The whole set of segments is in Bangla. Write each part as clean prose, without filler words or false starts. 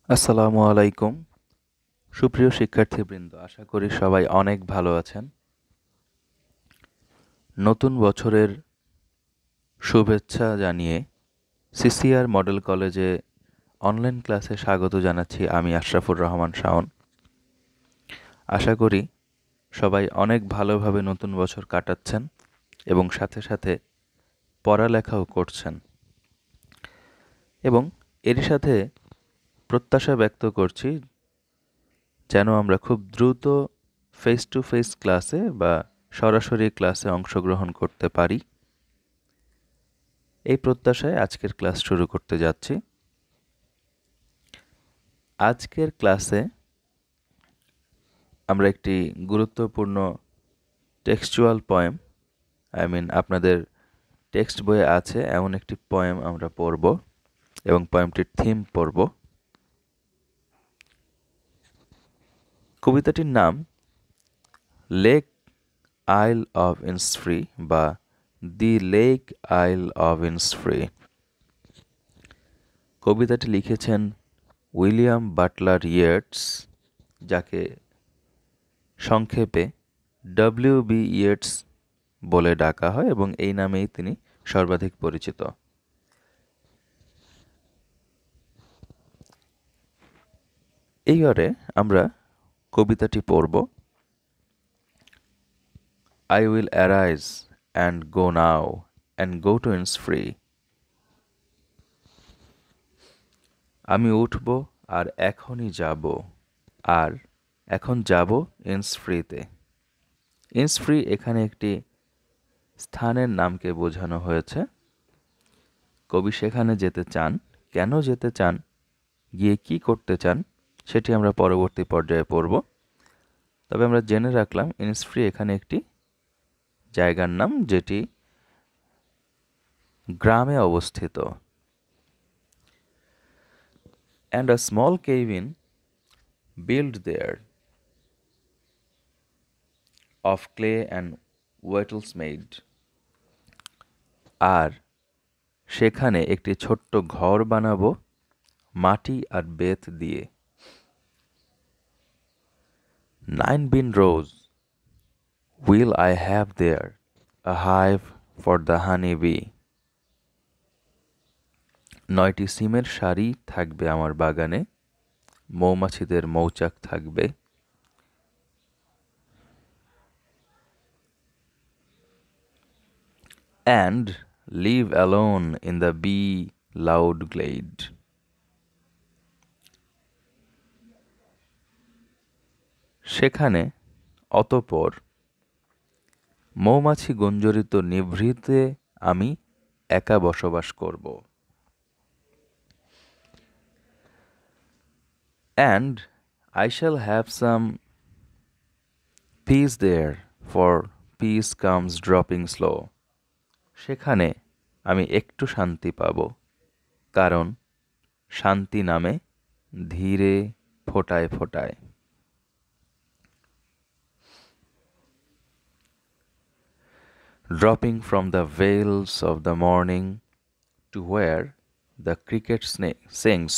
আসসালামু আলাইকুম। সুপ্রিয় শিক্ষার্থীবৃন্দ, আশা করি সবাই অনেক ভালো আছেন। নতুন বছরের শুভেচ্ছা জানিয়ে সিসিআর মডেল কলেজে অনলাইন ক্লাসে স্বাগত জানাচ্ছি আমি আশরাফুর রহমান শাওন। আশা করি সবাই অনেক ভালোভাবে নতুন বছর কাটাচ্ছেন এবং সাথে সাথে পড়ালেখাও করছেন, এবং এরই সাথে প্রত্যাশা ব্যক্ত করছি যেন আমরা খুব দ্রুত ফেস টু ফেস ক্লাসে বা সরাসরি ক্লাসে অংশগ্রহণ করতে পারি। এই প্রত্যাশায় আজকের ক্লাস শুরু করতে যাচ্ছি। আজকের ক্লাসে আমরা একটি গুরুত্বপূর্ণ টেক্সচুয়াল পয়েম, আপনাদের টেক্সট বইয়ে আছে এমন একটি পয়েম আমরা পড়ব এবং পয়েমটির থিম পড়ব। কবিতাটির নাম লেক আইল অফ ইন্সফ্রি বা দি লেক আইল অফ ইন্সফ্রি। কবিতাটি লিখেছেন উইলিয়াম বাটলার ইয়েটস, যাকে সংক্ষেপে ডব্লিউ.বি. ইয়েটস বলে ডাকা হয় এবং এই নামেই তিনি সর্বাধিক পরিচিত। এইবারে আমরা কবিতাটি পড়ব। I will arise and go now and go to Innisfree. আমি উঠব আর এখনই যাব, আর এখন যাব ইন্সফ্রিতে। ইন্সফ্রি এখানে একটি স্থানের নামকে বোঝানো হয়েছে। কবি সেখানে যেতে চান, কেন যেতে চান, গিয়ে কি করতে চান, সেটি আমরা পরবর্তী পর্যায়ে পড়ব। তবে আমরা জেনে রাখলাম ইন্সফ্রি এখানে একটি জায়গার নাম, যেটি গ্রামে অবস্থিত। And a small cabin built there of clay and wattles made. আর সেখানে একটি ছোট্ট ঘর বানাবো মাটি আর বেত দিয়ে। 9 bean rows will I have there, a hive for the honey bee. 9টি সিমের সারি থাকবে আমার বাগানে, মৌমাছিদের মৌচাক থাকবে। And live alone in the bee loud glade. সেখানে অতঃপর মৌমাছি গুঞ্জরিত নিভৃতে আমি একা বসবাস করব। And I shall have some peace there, for peace comes dropping slow. সেখানে আমি একটু শান্তি পাব, কারণ শান্তি নামে ধীরে ফোটায় ফোটায়। Dropping from the veils of the morning to where the cricket sings.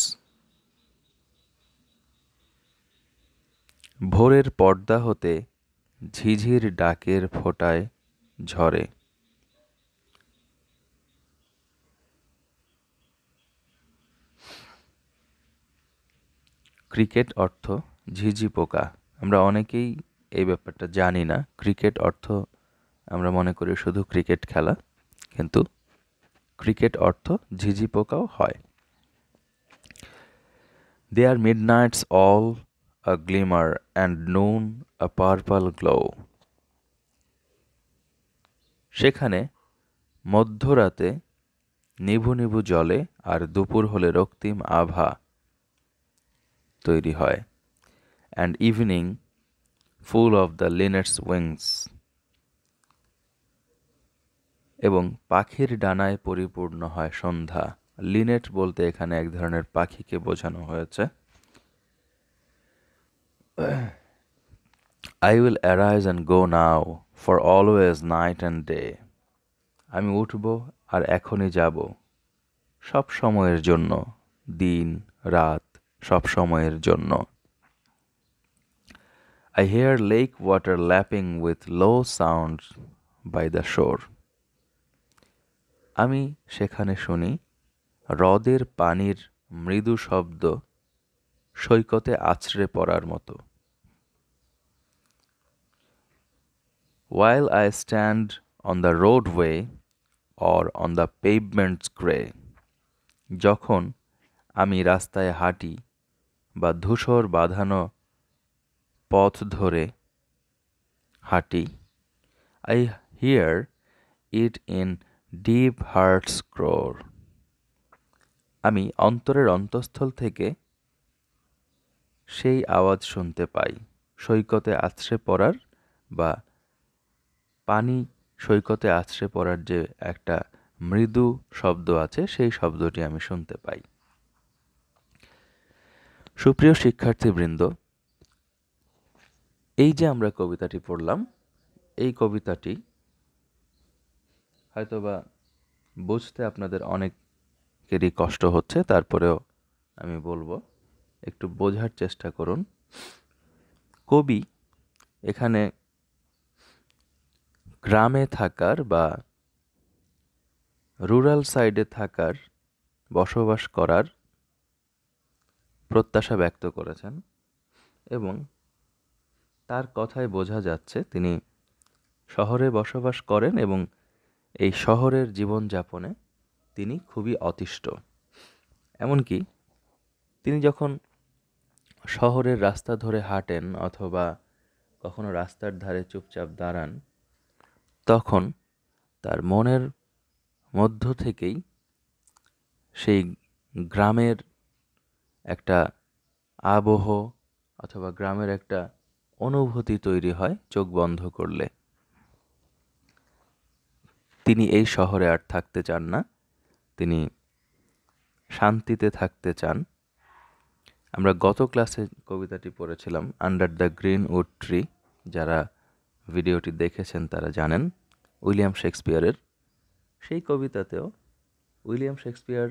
ভোরের পর্দা হতে ঝিঝির ডাকের ফোঁটায় ঝরে। ক্রিকেট অর্থ ঝিঝি পোকা। আমরা অনেকেই এই ব্যাপারটা জানি না। ক্রিকেট অর্থ আমরা মনে করি শুধু ক্রিকেট খেলা, কিন্তু ক্রিকেট অর্থ ঝিঝি পোকাও হয়। They are midnights all a glimmer and noon a purple glow. সেখানে মধ্যরাতে নিভু নিভু জলে আর দুপুর হলে রক্তিম আভা তৈরি হয়। And evening full of the linnet's wings. এবং পাখির ডানায় পরিপূর্ণ হয় সন্ধ্যা। লিনেট বলতে এখানে এক ধরনের পাখিকে বোঝানো হয়েছে। I will arise and go now, for always night and day. আমি উঠব আর এখনই যাব, সব সময়ের জন্য, দিন রাত সব সময়ের জন্য। I hear lake water lapping with low sounds by the shore. আমি সেখানে শুনি হ্রদের পানির মৃদু শব্দ সৈকতে আছড়ে পড়ার মতো। While I stand on the roadway or on the pavement's gray. যখন আমি রাস্তায় হাঁটি বা ধূসর বাঁধানো পথ ধরে হাঁটি, I hear it in deep heart's roar. আমি অন্তরের অন্তঃস্থল থেকে সেই আওয়াজ শুনতে পাই, সৈকতে আছড়ে পড়ার বা পানি সৈকতে আছড়ে পড়ার যে একটা মৃদু শব্দ আছে, সেই শব্দটি আমি শুনতে পাই। সুপ্রিয় শিক্ষার্থীবৃন্দ, এই যে আমরা কবিতাটি পড়লাম, এই কবিতাটি হয়তোবা বুঝতে আপনাদের অনেকেরই কষ্ট হচ্ছে, তারপরেও আমি বলবো একটু বোঝার চেষ্টা করুন। কবি এখানে গ্রামে থাকার বা রুরাল সাইডে থাকার, বসবাস করার প্রত্যাশা ব্যক্ত করেছেন এবং তার কথায় বোঝা যাচ্ছে তিনি শহরে বসবাস করেন এবং এই শহরের জীবনযাপনে তিনি খুবই অতিষ্ঠ। এমনকি তিনি যখন শহরের রাস্তা ধরে হাঁটেন অথবা কখনো রাস্তার ধারে চুপচাপ দাঁড়ান, তখন তার মনের মধ্য থেকেই সেই গ্রামের একটা আবহ অথবা গ্রামের একটা অনুভূতি তৈরি হয় চোখ বন্ধ করলে। তিনি এই শহরে আর থাকতে চান না, তিনি শান্তিতে থাকতে চান। আমরা গত ক্লাসে কবিতাটি পড়েছিলাম, under the green wood tree. যারা ভিডিওটি দেখেছেন তারা জানেন উইলিয়াম শেক্সপিয়ারের। সেই কবিতাতেও উইলিয়াম শেক্সপিয়ার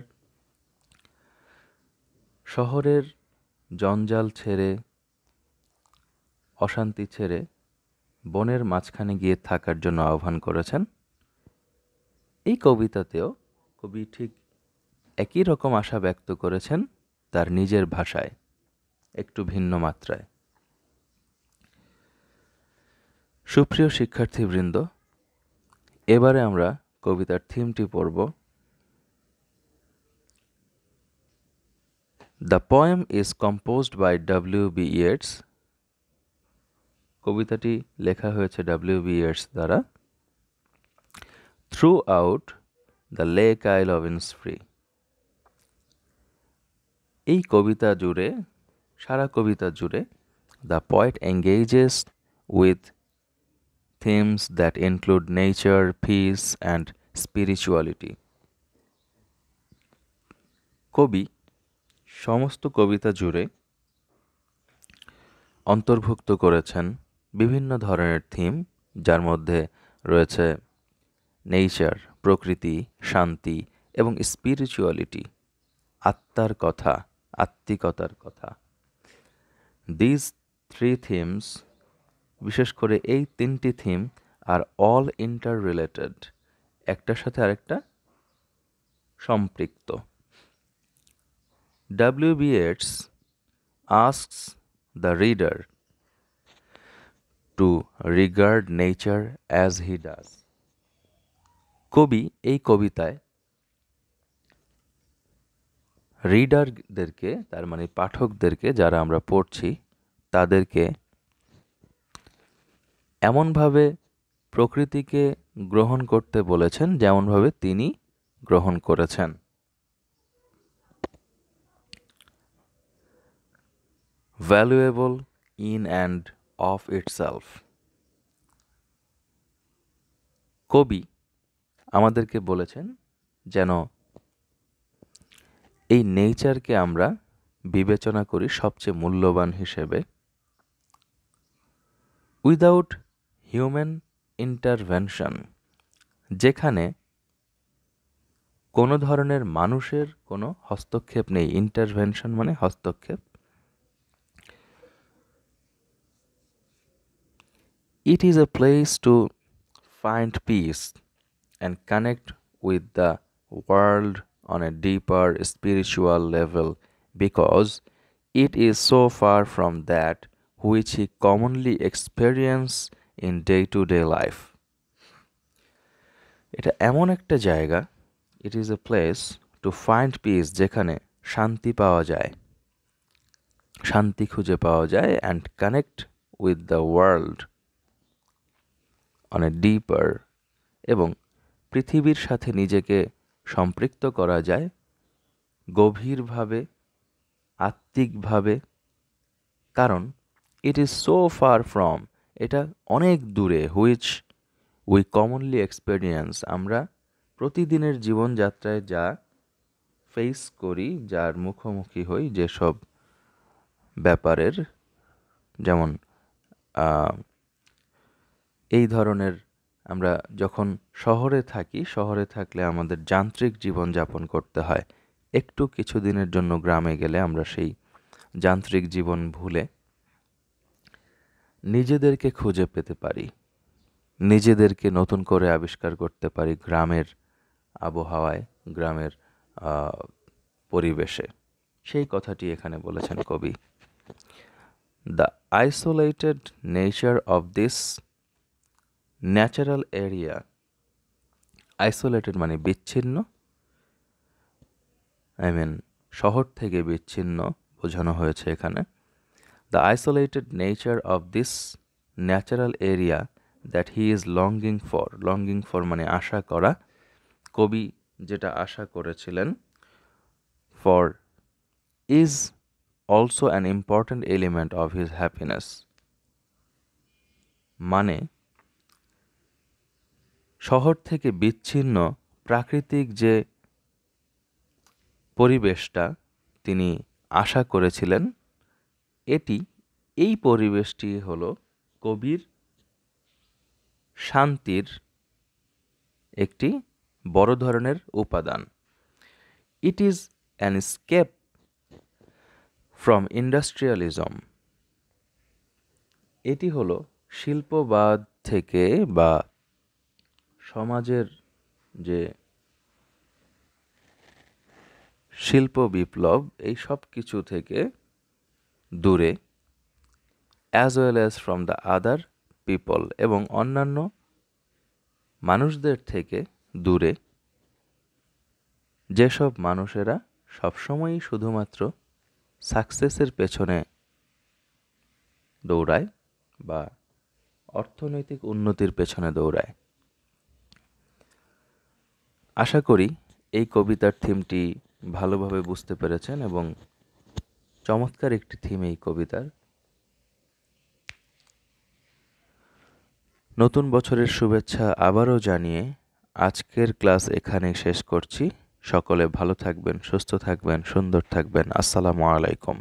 শহরের জঞ্জাল ছেড়ে, অশান্তি ছেড়ে বনের মাঝখানে গিয়ে থাকার জন্য আহ্বান করেছেন। এই কবিতাতেও কবি ঠিক একই রকম আশা ব্যক্ত করেছেন তার নিজের ভাষায়, একটু ভিন্ন মাত্রায়। সুপ্রিয় শিক্ষার্থীবৃন্দ, এবারে আমরা কবিতার থিমটি পড়ব। The poem is composed by W.B. Yeats. কবিতাটি লেখা হয়েছে W.B. Yeats দ্বারা। Throughout the lake isle of Innisfree. এই কবিতা জুড়ে, সারা কবিতা জুড়ে, the poet engages with themes that include nature, peace, and spirituality. কবি সমস্ত কবিতা জুড়ে অন্তর্ভুক্ত করেছেন বিভিন্ন ধরনের থিম, যার মধ্যে রয়েছে নেচার, প্রকৃতি, শান্তি এবং স্পিরিচুয়ালিটি, আত্মার কথা, আত্মিকতার কথা। দিস থ্রি থিমস, বিশেষ করে এই তিনটি থিম, আর অল ইন্টার রিলেটেড, একটার সাথে আরেকটা সম্পৃক্ত। W.B. Yeats asks the reader to regard nature as he does. কবি এই কবিতায় রিডারদেরকে, তার মানে পাঠকদেরকে, যারা আমরা পড়ছি, তাদেরকে এমনভাবে প্রকৃতিকে গ্রহণ করতে বলেছেন যেমনভাবে তিনি গ্রহণ করেছেন। Valuable in and of itself. কবি আমাদেরকে বলেছেন যেন এই নেচারকে আমরা বিবেচনা করি সবচেয়ে মূল্যবান হিসেবে। উইদাউট হিউম্যান ইন্টারভেনশন, যেখানে কোনো ধরনের মানুষের কোনো হস্তক্ষেপ নেই। ইন্টারভেনশন মানে হস্তক্ষেপ। It is a place to find peace and connect with the world on a deeper spiritual level because it is so far from that which he commonly experience in day-to-day life. এটা এমন একটা জায়গা, it is a place to find peace, যেখানে শান্তি পাওয়া যায়, শান্তি খুঁজে পাওয়া যায়, and connect with the world on a deeper, এবং পৃথিবীর সাথে নিজেকে সম্পৃক্ত করা যায় গভীরভাবে, আত্মিকভাবে। কারণ it is so far from, এটা অনেক দূরে, হুইচ উই কমনলি এক্সপেরিয়েন্স, আমরা প্রতিদিনের জীবনযাত্রায় যা ফেস করি, যার মুখোমুখি হই, যেসব ব্যাপারের, যেমন এই ধরনের, আমরা যখন শহরে থাকি, শহরে থাকলে আমাদের যান্ত্রিক জীবনযাপন করতে হয়। একটু কিছুদিনের জন্য গ্রামে গেলে আমরা সেই যান্ত্রিক জীবন ভুলে নিজেদেরকে খুঁজে পেতে পারি, নিজেদেরকে নতুন করে আবিষ্কার করতে পারি গ্রামের আবহাওয়ায়, গ্রামের পরিবেশে। সেই কথাটি এখানে বলেছেন কবি। The isolated nature of this natural area, isolated মানে বিচ্ছিন্ন, শহর থেকে বিচ্ছিন্ন বোঝানো হয়েছে এখানে। The isolated nature of this natural area that he is longing for, longing for মানে আশা করা, কবি যেটা আশা করেছিলেন, for is also an important element of his happiness, মানে শহর থেকে বিচ্ছিন্ন প্রাকৃতিক যে পরিবেশটা তিনি আশা করেছিলেন, এই পরিবেশটি হলো কবির শান্তির একটি বড় ধরনের উপাদান। It is an escape from industrialism, এটি হলো শিল্পবাদ থেকে বা সমাজের যে শিল্প বিপ্লব, এই সব কিছু থেকে দূরে, as well as from the other people, এবং অন্যান্য মানুষদের থেকে দূরে, যেসব মানুষেরা সবসময়ই শুধুমাত্র সাকসেসের পেছনে দৌড়ায় বা অর্থনৈতিক উন্নতির পেছনে দৌড়ায়। আশা করি এই কবিতার থিমটি ভালোভাবে বুঝতে পেরেছেন, এবং চমৎকার একটি থিম এই কবিতার। নতুন বছরের শুভেচ্ছা আবারও জানিয়ে আজকের ক্লাস এখানেই শেষ করছি। সকলে ভালো থাকবেন, সুস্থ থাকবেন, সুন্দর থাকবেন। আসসালামু আলাইকুম।